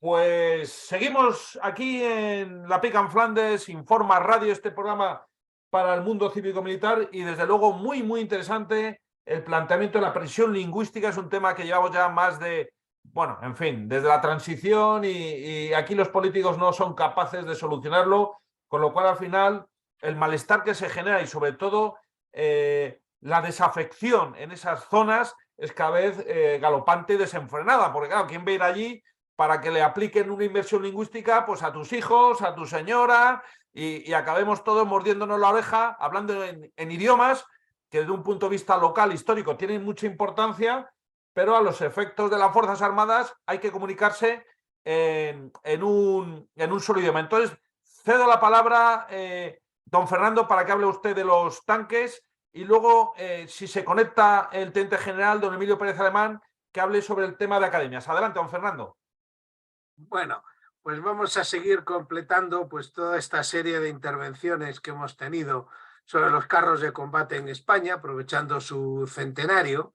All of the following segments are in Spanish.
Pues seguimos aquí en La Pica en Flandes, Informa Radio, este programa para el mundo cívico-militar y desde luego muy interesante el planteamiento de la presión lingüística. Es un tema que llevamos ya más de, bueno, en fin, desde la transición y aquí los políticos no son capaces de solucionarlo, con lo cual al final el malestar que se genera y sobre todo la desafección en esas zonas es cada vez galopante y desenfrenada, porque claro, ¿quién va a ir allí para que le apliquen una inversión lingüística pues a tus hijos, a tu señora, y acabemos todos mordiéndonos la oreja, hablando en idiomas que desde un punto de vista local, histórico, tienen mucha importancia, pero a los efectos de las Fuerzas Armadas hay que comunicarse en un solo idioma. Entonces, cedo la palabra, don Fernando, para que hable usted de los tanques y luego, si se conecta el teniente general, don Emilio Pérez Alemán, que hable sobre el tema de academias. Adelante, don Fernando. Bueno, pues vamos a seguir completando pues toda esta serie de intervenciones que hemos tenido sobre los carros de combate en España, aprovechando su centenario.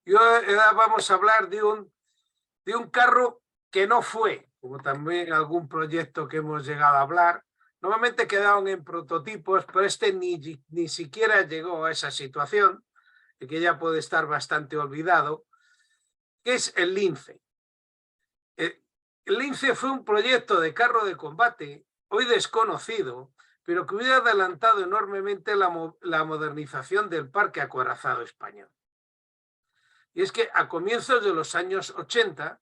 Y ahora vamos a hablar de un carro que no fue, como también algún proyecto que hemos llegado a hablar. Normalmente quedaron en prototipos, pero este ni siquiera llegó a esa situación, que ya puede estar bastante olvidado, que es el Lince. El Lince fue un proyecto de carro de combate, hoy desconocido, pero que hubiera adelantado enormemente la modernización del parque acorazado español. Y es que a comienzos de los años 80,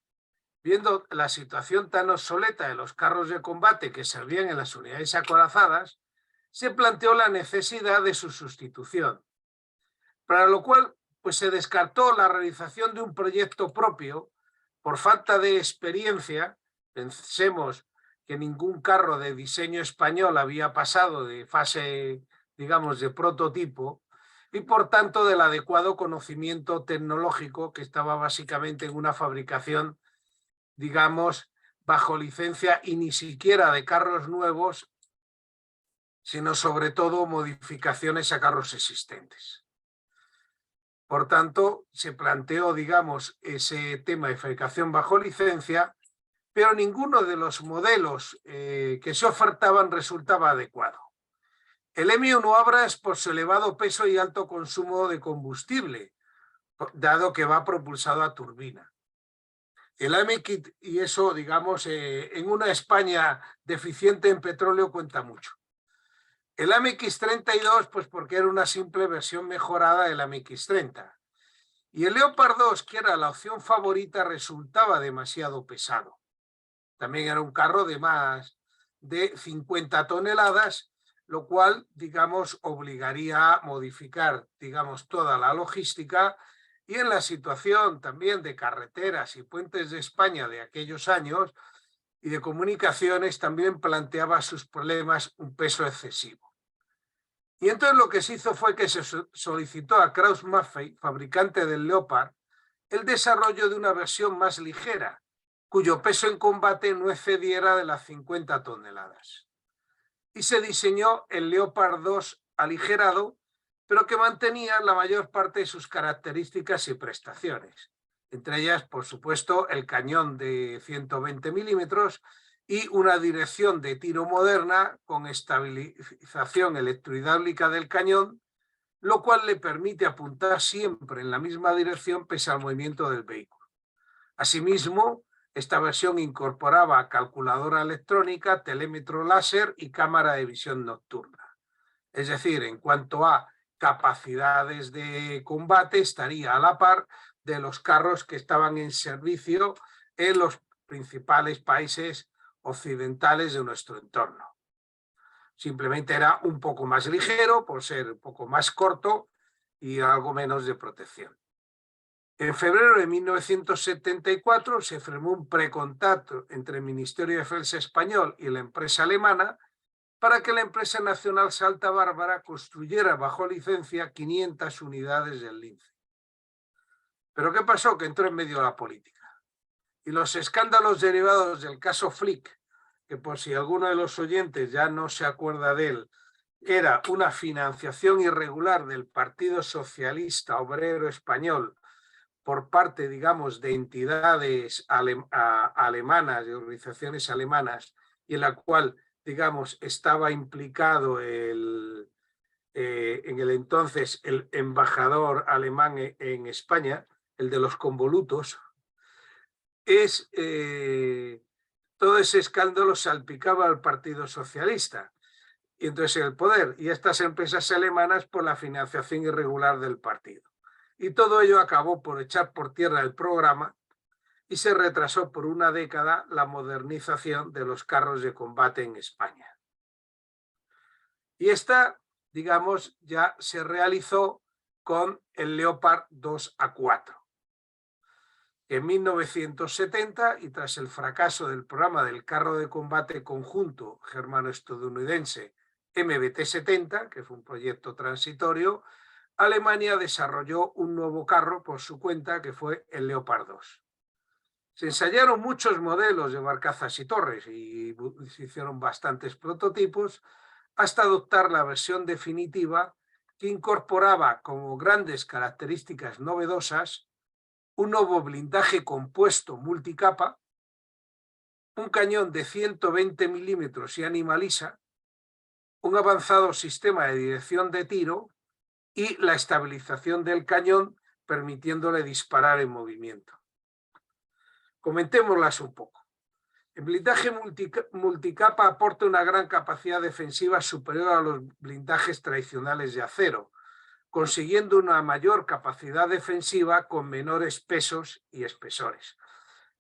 viendo la situación tan obsoleta de los carros de combate que servían en las unidades acorazadas, se planteó la necesidad de su sustitución, para lo cual pues, se descartó la realización de un proyecto propio por falta de experiencia. Pensemos que ningún carro de diseño español había pasado de fase, digamos, de prototipo, y por tanto del adecuado conocimiento tecnológico que estaba básicamente en una fabricación, digamos, bajo licencia y ni siquiera de carros nuevos, sino sobre todo modificaciones a carros existentes. Por tanto, se planteó, digamos, ese tema de fabricación bajo licencia, pero ninguno de los modelos que se ofertaban resultaba adecuado. El M1 Abra por su elevado peso y alto consumo de combustible, dado que va propulsado a turbina. El AMX, y eso, digamos, en una España deficiente en petróleo cuenta mucho. El AMX-32, pues porque era una simple versión mejorada del AMX-30. Y el Leopard 2, que era la opción favorita, resultaba demasiado pesado. También era un carro de más de 50 toneladas, lo cual, digamos, obligaría a modificar, digamos, toda la logística. Y en la situación también de carreteras y puentes de España de aquellos años y de comunicaciones, también planteaba sus problemas un peso excesivo. Y entonces lo que se hizo fue que se solicitó a Krauss-Maffei, fabricante del Leopard, el desarrollo de una versión más ligera, cuyo peso en combate no excediera de las 50 toneladas. Y se diseñó el Leopard 2 aligerado, pero que mantenía la mayor parte de sus características y prestaciones. Entre ellas, por supuesto, el cañón de 120 milímetros y una dirección de tiro moderna con estabilización electrohidráulica del cañón, lo cual le permite apuntar siempre en la misma dirección pese al movimiento del vehículo. Asimismo, esta versión incorporaba calculadora electrónica, telémetro láser y cámara de visión nocturna. Es decir, en cuanto a capacidades de combate, estaría a la par de los carros que estaban en servicio en los principales países occidentales de nuestro entorno. Simplemente era un poco más ligero por ser un poco más corto y algo menos de protección. En febrero de 1974 se firmó un precontacto entre el Ministerio de Defensa español y la empresa alemana para que la empresa nacional Salta Bárbara construyera bajo licencia 500 unidades del Lince. ¿Pero qué pasó? Que entró en medio de la política. Y los escándalos derivados del caso Flick, que por si alguno de los oyentes ya no se acuerda de él, era una financiación irregular del Partido Socialista Obrero Español por parte, digamos, de entidades alemanas, de organizaciones alemanas, y en la cual, digamos, estaba implicado en el entonces el embajador alemán en España, el de los convolutos, todo ese escándalo salpicaba al Partido Socialista y entonces el poder y estas empresas alemanas por la financiación irregular del partido. Y todo ello acabó por echar por tierra el programa y se retrasó por una década la modernización de los carros de combate en España. Y esta, digamos, ya se realizó con el Leopard 2A4. En 1970, y tras el fracaso del programa del carro de combate conjunto germano-estadounidense MBT-70, que fue un proyecto transitorio, Alemania desarrolló un nuevo carro por su cuenta, que fue el Leopard 2. Se ensayaron muchos modelos de barcazas y torres y se hicieron bastantes prototipos hasta adoptar la versión definitiva que incorporaba como grandes características novedosas un nuevo blindaje compuesto multicapa, un cañón de 120 milímetros y animalisa, un avanzado sistema de dirección de tiro y la estabilización del cañón permitiéndole disparar en movimiento. Comentémoslas un poco. El blindaje multicapa aporta una gran capacidad defensiva superior a los blindajes tradicionales de acero, consiguiendo una mayor capacidad defensiva con menores pesos y espesores.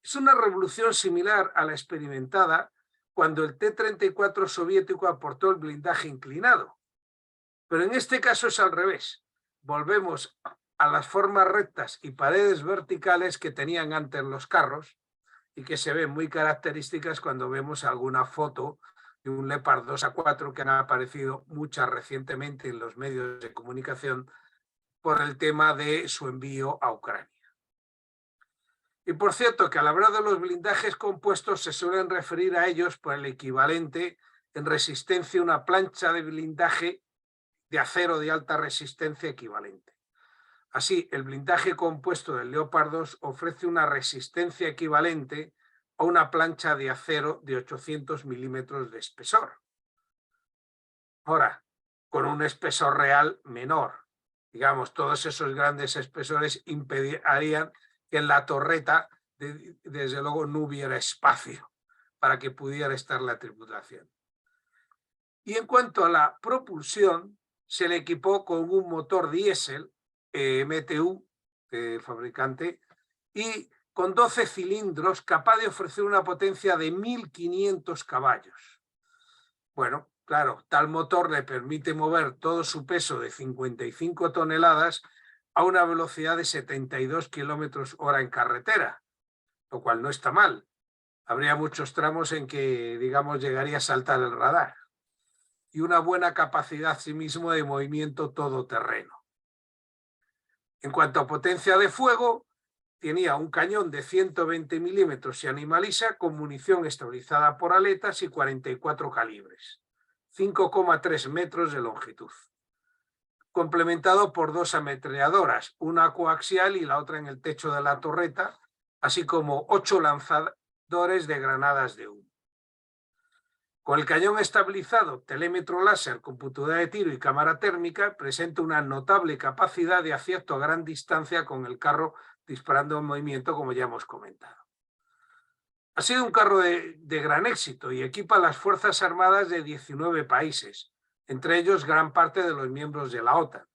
Es una revolución similar a la experimentada cuando el T-34 soviético aportó el blindaje inclinado. Pero en este caso es al revés. Volvemos a las formas rectas y paredes verticales que tenían antes los carros y que se ven muy características cuando vemos alguna foto de un Leopard 2A4 que han aparecido muchas recientemente en los medios de comunicación por el tema de su envío a Ucrania. Y por cierto, que al hablar de los blindajes compuestos se suelen referir a ellos por el equivalente en resistencia a una plancha de blindaje de acero de alta resistencia equivalente. Así, el blindaje compuesto del Leopard 2 ofrece una resistencia equivalente a una plancha de acero de 800 milímetros de espesor. Ahora, con un espesor real menor. Digamos, todos esos grandes espesores impedirían que en la torreta, desde luego, no hubiera espacio para que pudiera estar la tripulación. Y en cuanto a la propulsión, se le equipó con un motor diésel MTU del fabricante y con 12 cilindros capaz de ofrecer una potencia de 1.500 caballos. Bueno, claro, tal motor le permite mover todo su peso de 55 toneladas a una velocidad de 72 kilómetros hora en carretera, lo cual no está mal. Habría muchos tramos en que, digamos, llegaría a saltar el radar. Y una buena capacidad asimismo de movimiento todoterreno. En cuanto a potencia de fuego, tenía un cañón de 120 milímetros y animalisa con munición estabilizada por aletas y 44 calibres, 5,3 metros de longitud, complementado por dos ametralladoras, una coaxial y la otra en el techo de la torreta, así como 8 lanzadores de granadas de humo. Con el cañón estabilizado, telémetro láser, computadora de tiro y cámara térmica, presenta una notable capacidad de acierto a gran distancia con el carro disparando en movimiento, como ya hemos comentado. Ha sido un carro de gran éxito y equipa a las Fuerzas Armadas de 19 países, entre ellos gran parte de los miembros de la OTAN.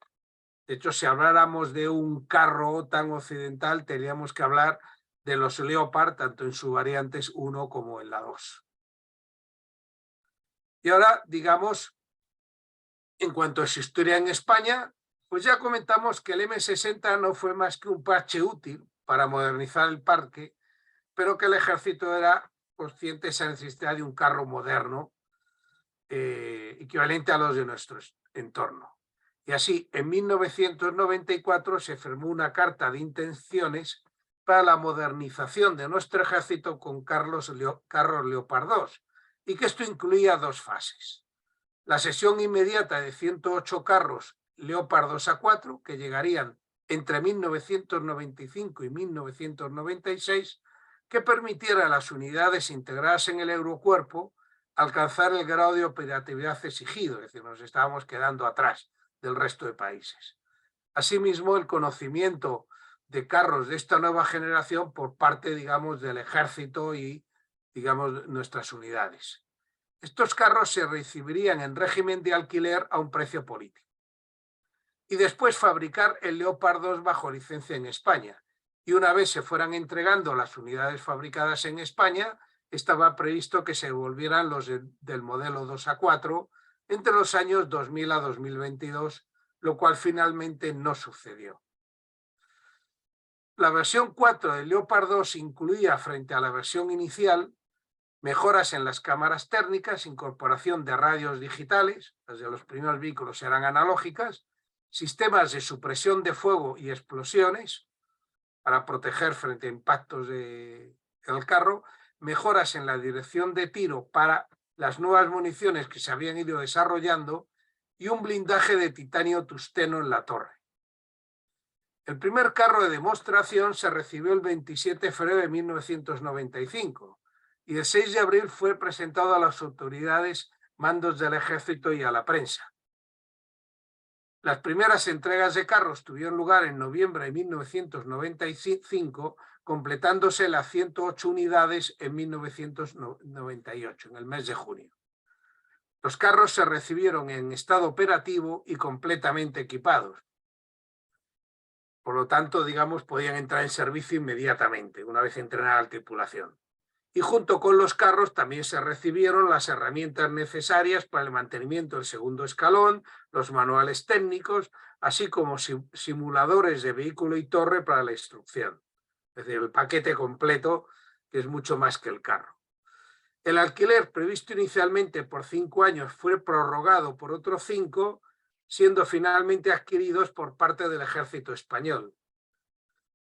De hecho, si habláramos de un carro OTAN occidental, tendríamos que hablar de los Leopard, tanto en sus variantes 1 como en la 2. Y ahora, digamos, en cuanto a su historia en España, pues ya comentamos que el M60 no fue más que un parche útil para modernizar el parque, pero que el ejército era consciente de esa necesidad de un carro moderno equivalente a los de nuestro entorno. Y así, en 1994 se firmó una carta de intenciones para la modernización de nuestro ejército con carros Leopard 2, y que esto incluía 2 fases. La cesión inmediata de 108 carros Leopard 2A4, que llegarían entre 1995 y 1996 que permitiera a las unidades integradas en el Eurocuerpo alcanzar el grado de operatividad exigido, es decir, nos estábamos quedando atrás del resto de países. Asimismo, el conocimiento de carros de esta nueva generación por parte, digamos, del ejército y, digamos, nuestras unidades. Estos carros se recibirían en régimen de alquiler a un precio político. Y después fabricar el Leopard 2 bajo licencia en España. Y una vez se fueran entregando las unidades fabricadas en España, estaba previsto que se devolvieran los del modelo 2A4 entre los años 2000 a 2022, lo cual finalmente no sucedió. La versión 4 del Leopard 2 incluía, frente a la versión inicial, mejoras en las cámaras térmicas, incorporación de radios digitales, las de los primeros vehículos eran analógicas, sistemas de supresión de fuego y explosiones para proteger frente a impactos del carro, mejoras en la dirección de tiro para las nuevas municiones que se habían ido desarrollando y un blindaje de titanio tungsteno en la torre. El primer carro de demostración se recibió el 27 de febrero de 1995 y el 6 de abril fue presentado a las autoridades, mandos del ejército y a la prensa. Las primeras entregas de carros tuvieron lugar en noviembre de 1995, completándose las 108 unidades en 1998, en el mes de junio. Los carros se recibieron en estado operativo y completamente equipados. Por lo tanto, digamos, podían entrar en servicio inmediatamente, una vez entrenada la tripulación. Y junto con los carros también se recibieron las herramientas necesarias para el mantenimiento del segundo escalón, los manuales técnicos, así como simuladores de vehículo y torre para la instrucción. Es decir, el paquete completo, que es mucho más que el carro. El alquiler previsto inicialmente por 5 años fue prorrogado por otros 5, siendo finalmente adquiridos por parte del ejército español.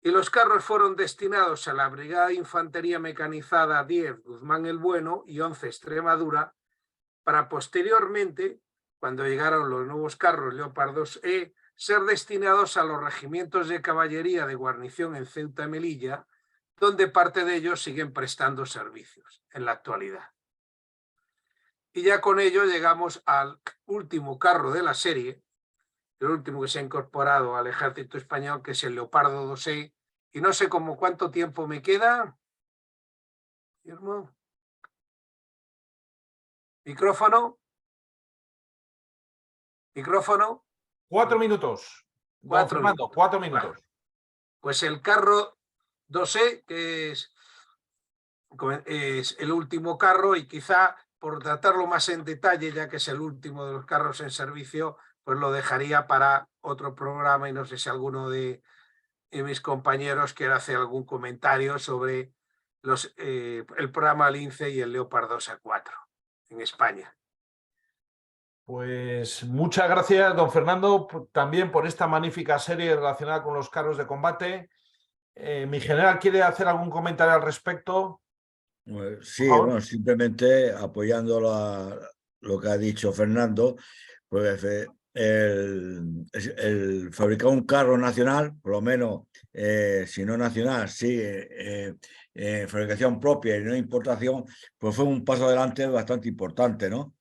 Y los carros fueron destinados a la Brigada de Infantería Mecanizada 10 Guzmán el Bueno y 11 Extremadura, para posteriormente, cuando llegaron los nuevos carros Leopard 2E, ser destinados a los regimientos de caballería de guarnición en Ceuta y Melilla, donde parte de ellos siguen prestando servicios en la actualidad. Y ya con ello llegamos al último carro de la serie, el último que se ha incorporado al ejército español, que es el Leopardo 2E, y no sé cómo cuánto tiempo me queda. Micrófono. Micrófono. 4 minutos. Don Fernando, 4 minutos. Vale. Pues el carro 2E, que es el último carro, y quizá por tratarlo más en detalle, ya que es el último de los carros en servicio, pues lo dejaría para otro programa y no sé si alguno de mis compañeros quiere hacer algún comentario sobre el programa Lince y el Leopard 2A4 en España. Pues muchas gracias, don Fernando, también por esta magnífica serie relacionada con los carros de combate. Mi general, ¿quiere hacer algún comentario al respecto? Sí, bueno, simplemente apoyando lo que ha dicho Fernando, pues el fabricar un carro nacional, por lo menos, si no nacional, sí, fabricación propia y no importación, pues fue un paso adelante bastante importante, ¿no?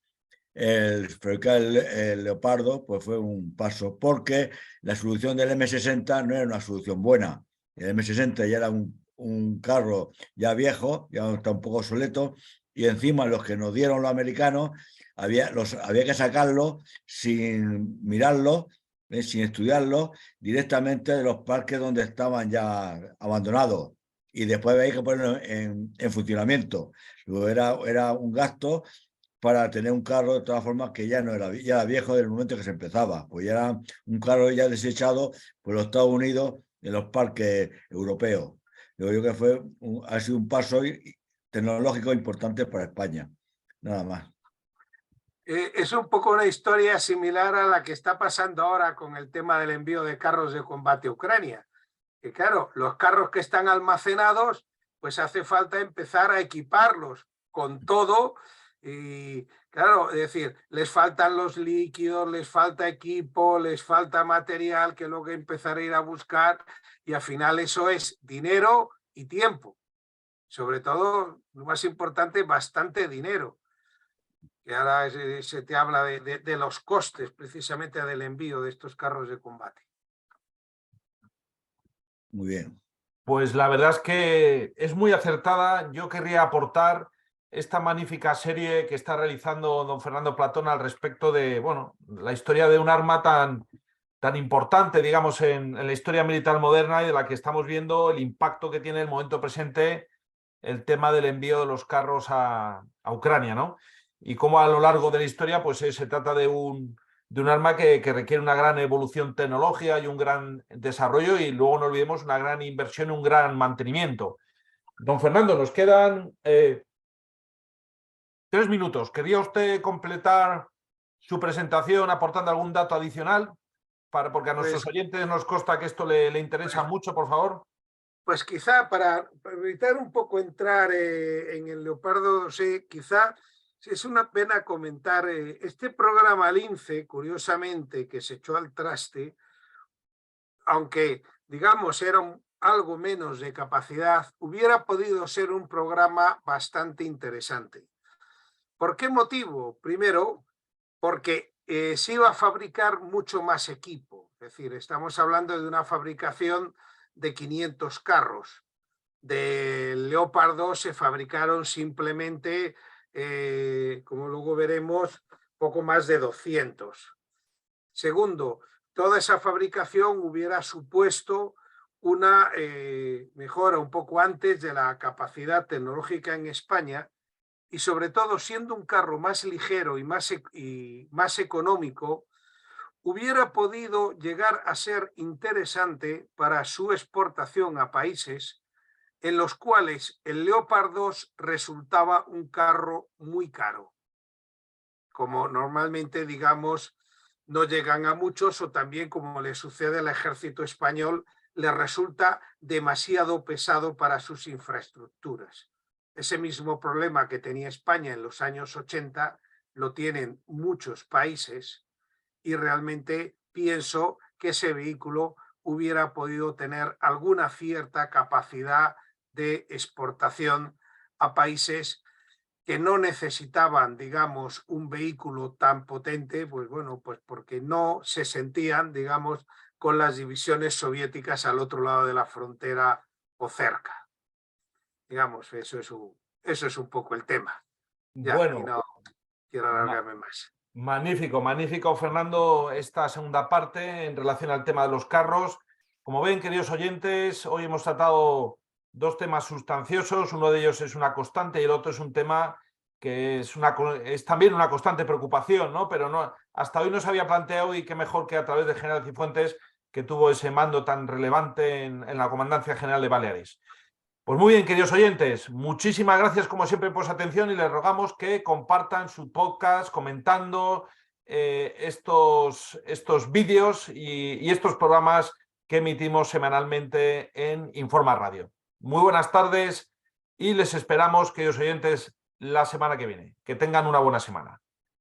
El fabricar el Leopardo, pues fue un paso, porque la solución del M60 no era una solución buena. El M60 ya era un carro ya viejo, ya está un poco obsoleto, y encima los que nos dieron los americanos había que sacarlo sin mirarlo, sin estudiarlo, directamente de los parques donde estaban ya abandonados, y después había que ponerlo en funcionamiento. Luego era un gasto para tener un carro de todas formas que ya no era, ya era viejo del momento que se empezaba, pues ya era un carro ya desechado por los Estados Unidos en los parques europeos. Yo creo que ha sido un paso tecnológico importante para España, nada más. Es un poco una historia similar a la que está pasando ahora con el tema del envío de carros de combate a Ucrania. Que claro, los carros que están almacenados, pues hace falta empezar a equiparlos con todo Y claro, es decir, les faltan los líquidos, les falta equipo, les falta material que luego empezar a ir a buscar y al final eso es dinero y tiempo. Sobre todo, lo más importante, bastante dinero. Que ahora se te habla de los costes precisamente del envío de estos carros de combate. Muy bien. Pues la verdad es que es muy acertada. Yo querría aportar esta magnífica serie que está realizando don Fernando Platón al respecto de, bueno, la historia de un arma tan importante, digamos, en la historia militar moderna y de la que estamos viendo el impacto que tiene en el momento presente el tema del envío de los carros a Ucrania, ¿no? Y cómo a lo largo de la historia pues se trata de un arma que requiere una gran evolución tecnológica y un gran desarrollo y luego no olvidemos una gran inversión y un gran mantenimiento. Don Fernando, nos quedan 3 minutos. ¿Quería usted completar su presentación aportando algún dato adicional? Porque a nuestros oyentes nos consta que esto le interesa mucho, por favor. Pues quizá para evitar un poco entrar en el Leopardo 2E, quizá es una pena comentar este programa Lince, curiosamente, que se echó al traste, aunque digamos era algo menos de capacidad, hubiera podido ser un programa bastante interesante. ¿Por qué motivo? Primero, porque se iba a fabricar mucho más equipo, es decir, estamos hablando de una fabricación de 500 carros. Del Leopard 2 se fabricaron simplemente, como luego veremos, poco más de 200. Segundo, toda esa fabricación hubiera supuesto una mejora un poco antes de la capacidad tecnológica en España y sobre todo siendo un carro más ligero y más económico, hubiera podido llegar a ser interesante para su exportación a países en los cuales el Leopard 2 resultaba un carro muy caro. Como normalmente, digamos, no llegan a muchos o también como le sucede al ejército español, le resulta demasiado pesado para sus infraestructuras. Ese mismo problema que tenía España en los años 80 lo tienen muchos países y realmente pienso que ese vehículo hubiera podido tener alguna cierta capacidad de exportación a países que no necesitaban, digamos, un vehículo tan potente, pues bueno, pues porque no se sentían, digamos, con las divisiones soviéticas al otro lado de la frontera o cerca. Digamos, eso es un poco el tema. Ya, bueno, y no quiero alargarme más. Magnífico, magnífico, Fernando, esta segunda parte en relación al tema de los carros. Como ven, queridos oyentes, hoy hemos tratado 2 temas sustanciosos. Uno de ellos es una constante y el otro es un tema que es también una constante preocupación, ¿no? Pero no, hasta hoy no se había planteado y qué mejor que a través de General Cifuentes, que tuvo ese mando tan relevante en la Comandancia General de Baleares. Pues muy bien, queridos oyentes, muchísimas gracias como siempre por su atención y les rogamos que compartan su podcast comentando estos vídeos y estos programas que emitimos semanalmente en Informa Radio. Muy buenas tardes y les esperamos, queridos oyentes, la semana que viene. Que tengan una buena semana.